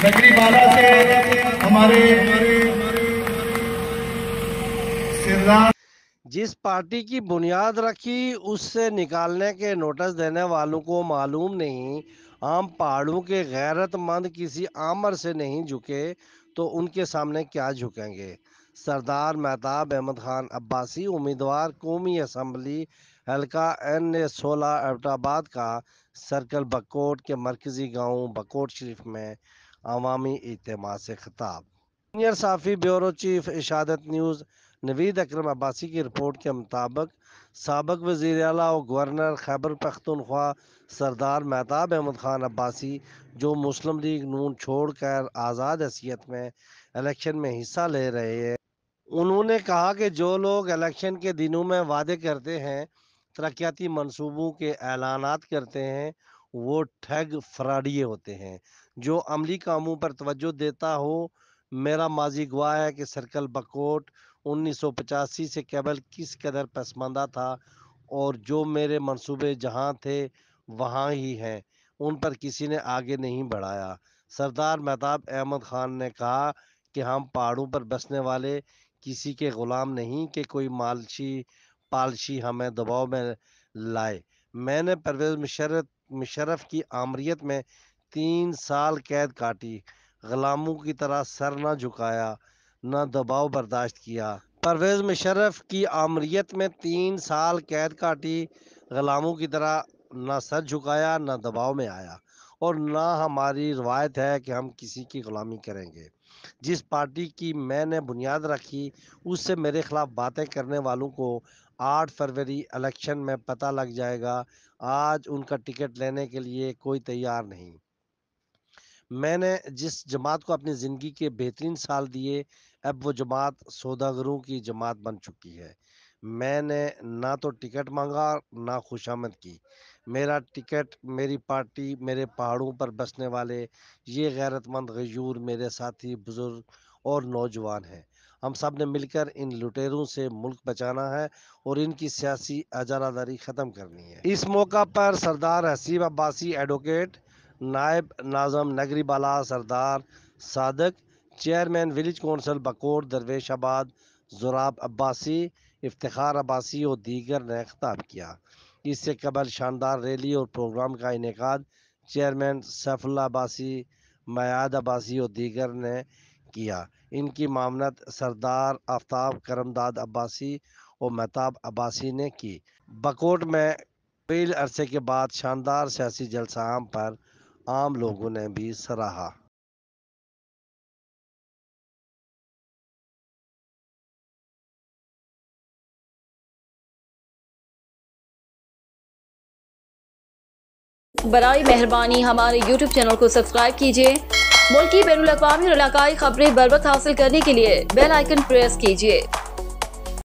नगरी बाला से हमारे सिरदार जिस पार्टी की बुनियाद रखी उससे निकालने के नोटिस देने वालों को मालूम नहीं आम पहाड़ों के गैरतमंद किसी आमर से नहीं झुके तो उनके सामने क्या झुकेंगे। सरदार महताब अहमद खान अब्बासी उम्मीदवार कौमी असम्बली हल्का N16 एबटाबाद का सर्कल बकोट के मरकजी गांव बकोट शरीफ में अवामी इज्तिमा से खिताब। सीनियर साफ़ी ब्यूरो चीफ इशादत न्यूज़ नवीद अकरम अब्बासी की रिपोर्ट के मुताबिक साबिक वज़ीर आला और गवर्नर खैबर पख्तूनख्वा सरदार महताब अहमद खान अब्बासी जो मुस्लिम लीग नून छोड़कर आज़ाद हैसियत में इलेक्शन में हिस्सा ले रहे हैं, उन्होंने कहा कि जो लोग इलेक्शन के दिनों में वादे करते हैं, तरक्याती मंसूबों के ऐलानात करते हैं, वो ठग फ्रॉडिये होते हैं। जो अमली कामों पर तवज्जो देता हो, मेरा माजी गवाह है कि सर्कल बकोट 1985 से केवल किस कदर पसमानदा था और जो मेरे मंसूबे जहाँ थे वहाँ ही हैं, उन पर किसी ने आगे नहीं बढ़ाया। सरदार महताब अहमद खान ने कहा कि हम पहाड़ों पर बसने वाले किसी के गुलाम नहीं कि कोई मालशी पालशी हमें दबाव में लाए। मैंने परवेज़ मुशर्रफ की आमरीत में 3 साल कैद काटी, गुलामों की तरह सर न झुकाया, न दबाव बर्दाश्त किया। परवेज़ मुशर्रफ की आमरीत में 3 साल कैद काटी, गुलामों की तरह न सर झुकाया, न दबाव में आया और न हमारी रवायत है कि हम किसी की गुलामी करेंगे। जिस पार्टी की मैंने बुनियाद रखी उससे मेरे खिलाफ बातें करने वालों को 8 फरवरी इलेक्शन में पता लग जाएगा। आज उनका टिकट लेने के लिए कोई तैयार नहीं। मैंने जिस जमात को अपनी ज़िंदगी के बेहतरीन साल दिए, अब वो जमात सौदागरों की जमात बन चुकी है। मैंने ना तो टिकट मांगा ना खुशामद की। मेरा टिकट, मेरी पार्टी, मेरे पहाड़ों पर बसने वाले ये गैरतमंद गयूर मेरे साथी बुजुर्ग और नौजवान हैं। हम सब ने मिलकर इन लुटेरों से मुल्क बचाना है और इनकी सियासी अजारादारी ख़त्म करनी है। इस मौका पर सरदार हसीब अब्बासी एडवोकेट, नायब नाज़म Nagri Bala Sardar Sadiq, chairman village council Bakot Darweshabad Zurab Abbasi, Iftikhar Abbasi और दीगर ने खिताब किया। इससे कबल शानदार रैली और प्रोग्राम का इनेकाद चेयरमैन सैफुल्लाह अब्बासी, मयाद अब्बासी और दीगर ने किया। इनकी मामनत सरदार आफ्ताब करमदाद अब्बासी और महताब अब्बासी ने की। बकोट में तवील अरसे के बाद शानदार सियासी जलसा आम पर आम लोगों ने भी सराहा। बराए मेहरबानी हमारे YouTube चैनल को सब्सक्राइब कीजिए। मुल्की, बैनुल अक़वामी और इलाकाई खबरें बर वक्त हासिल करने के लिए बेल आइकन प्रेस कीजिए।